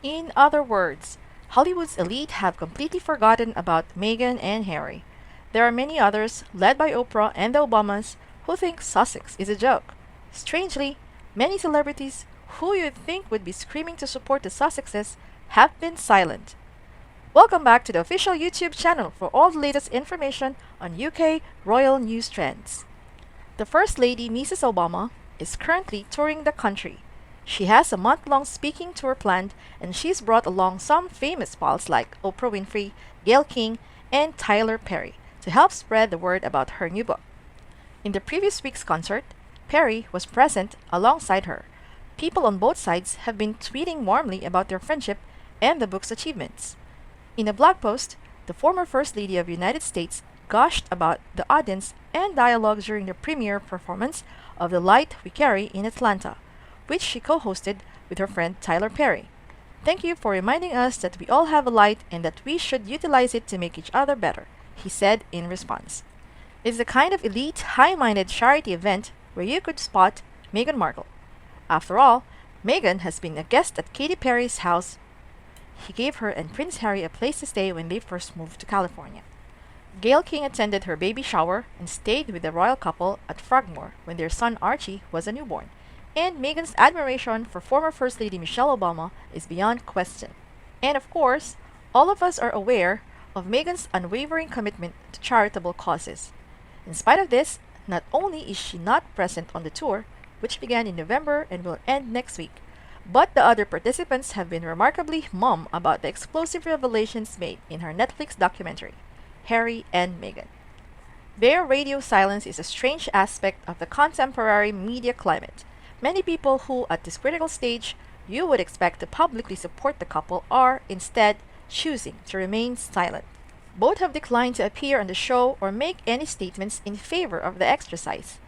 In other words, Hollywood's elite have completely forgotten about Meghan and Harry. There are many others, led by Oprah and the Obamas, who think Sussex is a joke. Strangely, many celebrities who you'd think would be screaming to support the Sussexes have been silent. Welcome back to the official YouTube channel for all the latest information on UK royal news trends. The First Lady, Mrs. Obama, is currently touring the country. She has a month-long speaking tour planned, and she's brought along some famous pals like Oprah Winfrey, Gayle King, and Tyler Perry to help spread the word about her new book. In the previous week's concert, Perry was present alongside her. People on both sides have been tweeting warmly about their friendship and the book's achievements. In a blog post, the former First Lady of the United States gushed about the audience and dialogue during the premiere performance of The Light We Carry in Atlanta, which she co-hosted with her friend Tyler Perry. "Thank you for reminding us that we all have a light and that we should utilize it to make each other better," he said in response. It's the kind of elite, high-minded charity event where you could spot Meghan Markle. After all, Meghan has been a guest at Katy Perry's house. He gave her and Prince Harry a place to stay when they first moved to California. Gayle King attended her baby shower and stayed with the royal couple at Frogmore when their son Archie was a newborn. And Meghan's admiration for former First Lady Michelle Obama is beyond question. And of course, all of us are aware of Meghan's unwavering commitment to charitable causes. In spite of this, not only is she not present on the tour, which began in November and will end next week, but the other participants have been remarkably mum about the explosive revelations made in her Netflix documentary, Harry and Meghan. Their radio silence is a strange aspect of the contemporary media climate. Many people who, at this critical stage, you would expect to publicly support the couple are, instead, choosing to remain silent. Both have declined to appear on the show or make any statements in favor of the exercise.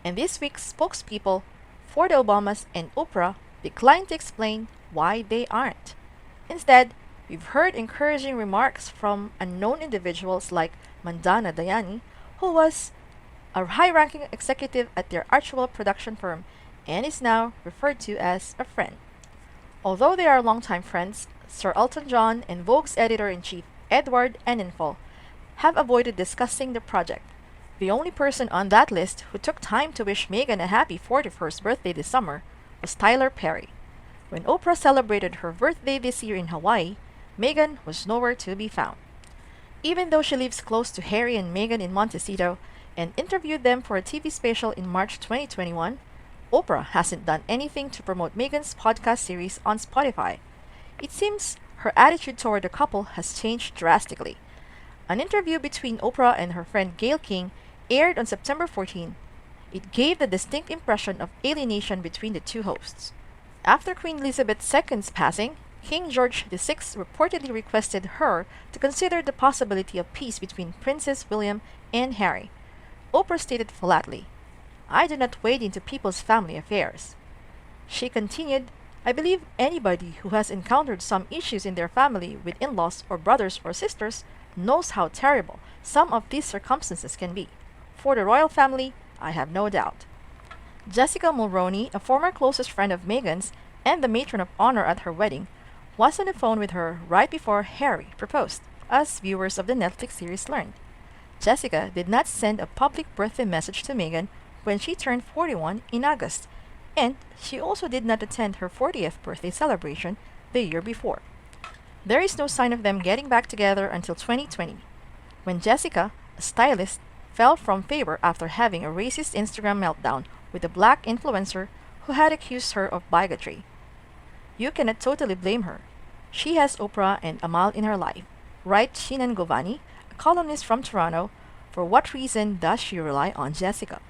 And this week's spokespeople for the Obamas and Oprah declined to explain why they aren't. Instead, we've heard encouraging remarks from unknown individuals like Mandana Dayani, who was a high-ranking executive at their Archewell production firm and is now referred to as a friend. Although they are longtime friends, Sir Elton John and Vogue's editor-in-chief Edward Enninful have avoided discussing the project. The only person on that list who took time to wish Meghan a happy 41st birthday this summer was Tyler Perry. When Oprah celebrated her birthday this year in Hawaii, Meghan was nowhere to be found. Even though she lives close to Harry and Meghan in Montecito and interviewed them for a TV special in March 2021, Oprah hasn't done anything to promote Meghan's podcast series on Spotify. It seems her attitude toward the couple has changed drastically. An interview between Oprah and her friend Gayle King aired on September 14. It gave the distinct impression of alienation between the two hosts. After Queen Elizabeth II's passing, King George VI reportedly requested her to consider the possibility of peace between Princes William and Harry. Oprah stated flatly, "I do not wade into people's family affairs." She continued, "I believe anybody who has encountered some issues in their family with in-laws or brothers or sisters knows how terrible some of these circumstances can be. For the royal family, I have no doubt." Jessica Mulroney, a former closest friend of Meghan's and the matron of honor at her wedding, was on the phone with her right before Harry proposed, as viewers of the Netflix series learned. Jessica did not send a public birthday message to Meghan when she turned 41 in August, and she also did not attend her 40th birthday celebration the year before. There is no sign of them getting back together until 2020, when Jessica, a stylist, fell from favor after having a racist Instagram meltdown with a black influencer who had accused her of bigotry. You cannot totally blame her. She has Oprah and Amal in her life, writes Shinan Govani, a columnist from Toronto. For what reason does she rely on Jessica?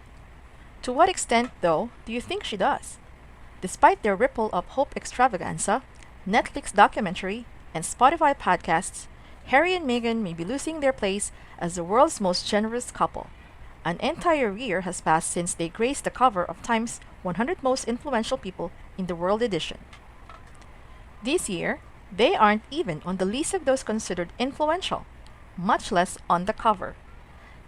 To what extent, though, do you think she does? Despite their Ripple of Hope extravaganza, Netflix documentary, and Spotify podcasts, Harry and Meghan may be losing their place as the world's most generous couple. An entire year has passed since they graced the cover of Time's 100 Most Influential People in the World edition. This year, they aren't even on the list of those considered influential, much less on the cover.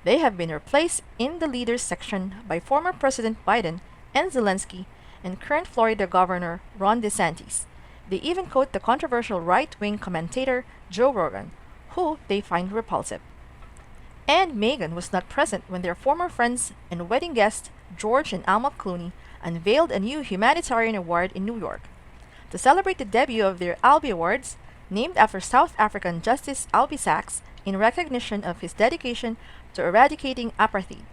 They have been replaced in the leaders section by former President Biden and Zelensky and current Florida Governor Ron DeSantis. They even quote the controversial right-wing commentator Joe Rogan, who they find repulsive. And Meghan was not present when their former friends and wedding guests, George and Alma Clooney, unveiled a new humanitarian award in New York. To celebrate the debut of their Albie Awards, named after South African Justice Albie Sachs in recognition of his dedication to eradicating apartheid,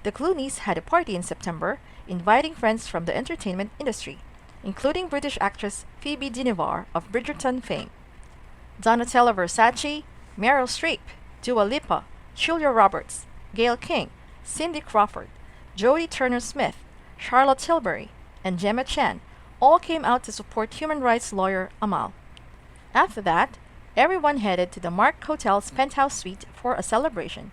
the Clooneys had a party in September, inviting friends from the entertainment industry, including British actress Phoebe Dynevor of Bridgerton fame, Donatella Versace, Meryl Streep, Dua Lipa, Julia Roberts, Gayle King, Cindy Crawford, Jodie Turner-Smith, Charlotte Tilbury, and Gemma Chan all came out to support human rights lawyer Amal. After that, everyone headed to the Mark Hotel's penthouse suite for a celebration.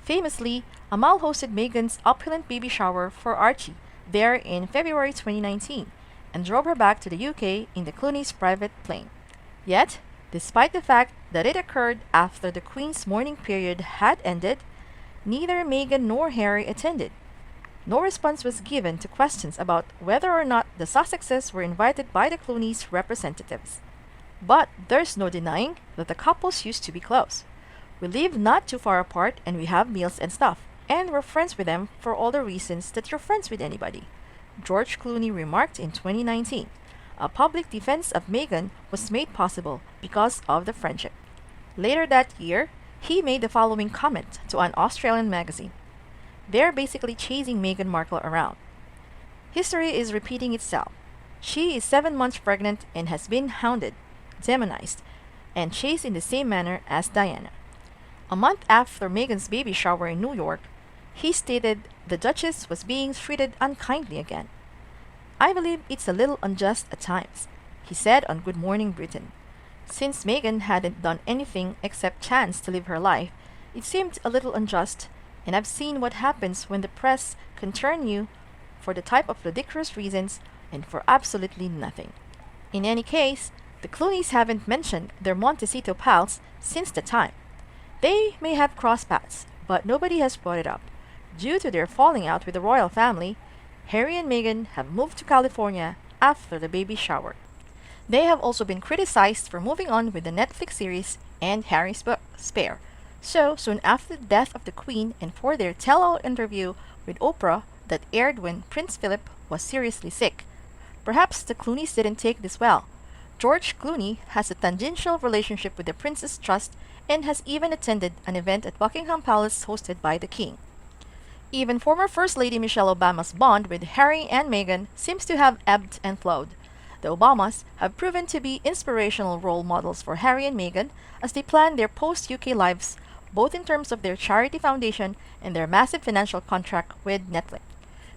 Famously, Amal hosted Meghan's opulent baby shower for Archie there in February 2019 and drove her back to the UK in the Clooney's private plane. Yet, despite the fact that it occurred after the Queen's mourning period had ended, neither Meghan nor Harry attended. No response was given to questions about whether or not the Sussexes were invited by the Clooney's representatives. But there's no denying that the couples used to be close. We live not too far apart and we have meals and stuff, and we're friends with them for all the reasons that you're friends with anybody, George Clooney remarked in 2019. A public defense of Meghan was made possible because of the friendship. Later that year, he made the following comment to an Australian magazine. They're basically chasing Meghan Markle around. History is repeating itself. She is 7 months pregnant and has been hounded, demonized, and chased in the same manner as Diana. A month after Meghan's baby shower in New York, he stated the Duchess was being treated unkindly again. I believe it's a little unjust at times, he said on Good Morning Britain. Since Meghan hadn't done anything except chance to live her life, it seemed a little unjust, and I've seen what happens when the press can turn you for the type of ridiculous reasons and for absolutely nothing. In any case, the Clooneys haven't mentioned their Montecito pals since the time. They may have crossed paths, but nobody has brought it up. Due to their falling out with the royal family, Harry and Meghan have moved to California after the baby shower. They have also been criticized for moving on with the Netflix series and Harry's book, Spare, so soon after the death of the Queen and for their tell-all interview with Oprah that aired when Prince Philip was seriously sick. Perhaps the Clooneys didn't take this well. George Clooney has a tangential relationship with the Prince's Trust and has even attended an event at Buckingham Palace hosted by the King. Even former First Lady Michelle Obama's bond with Harry and Meghan seems to have ebbed and flowed. The Obamas have proven to be inspirational role models for Harry and Meghan as they plan their post-UK lives, both in terms of their charity foundation and their massive financial contract with Netflix.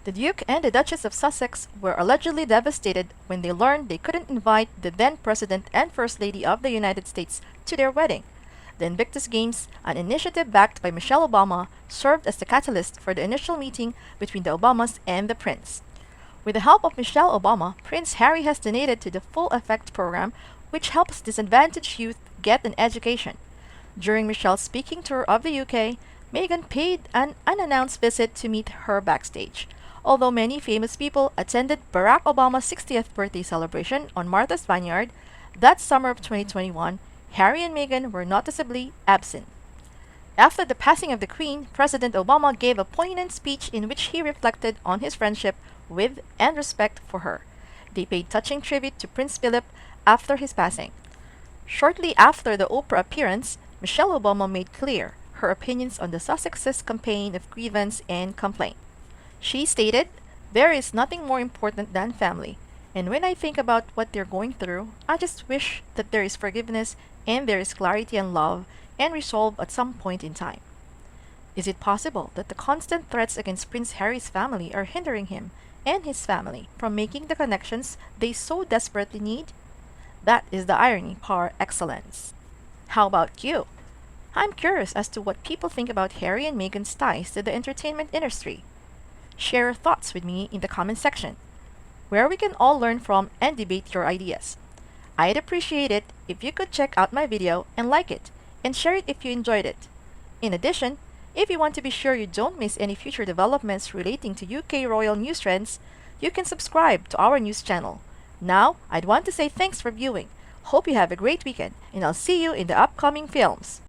The Duke and the Duchess of Sussex were allegedly devastated when they learned they couldn't invite the then President and First Lady of the United States to their wedding. The Invictus Games, an initiative backed by Michelle Obama, served as the catalyst for the initial meeting between the Obamas and the Prince. With the help of Michelle Obama, Prince Harry has donated to the Full Effect program, which helps disadvantaged youth get an education. During Michelle's speaking tour of the UK, Meghan paid an unannounced visit to meet her backstage. Although many famous people attended Barack Obama's 60th birthday celebration on Martha's Vineyard that summer of 2021, Harry and Meghan were noticeably absent. After the passing of the Queen, President Obama gave a poignant speech in which he reflected on his friendship with and respect for her. They paid touching tribute to Prince Philip after his passing. Shortly after the Oprah appearance, Michelle Obama made clear her opinions on the Sussexes' campaign of grievance and complaint. She stated, "There is nothing more important than family, and when I think about what they're going through, I just wish that there is forgiveness and there is clarity and love and resolve at some point in time." Is it possible that the constant threats against Prince Harry's family are hindering him and his family from making the connections they so desperately need? That is the irony par excellence. How about you? I'm curious as to what people think about Harry and Meghan's ties to the entertainment industry. Share your thoughts with me in the comment section, where we can all learn from and debate your ideas. I'd appreciate it if you could check out my video and like it, and share it if you enjoyed it. In addition, if you want to be sure you don't miss any future developments relating to UK royal news trends, you can subscribe to our news channel. Now, I'd want to say thanks for viewing. Hope you have a great weekend, and I'll see you in the upcoming films.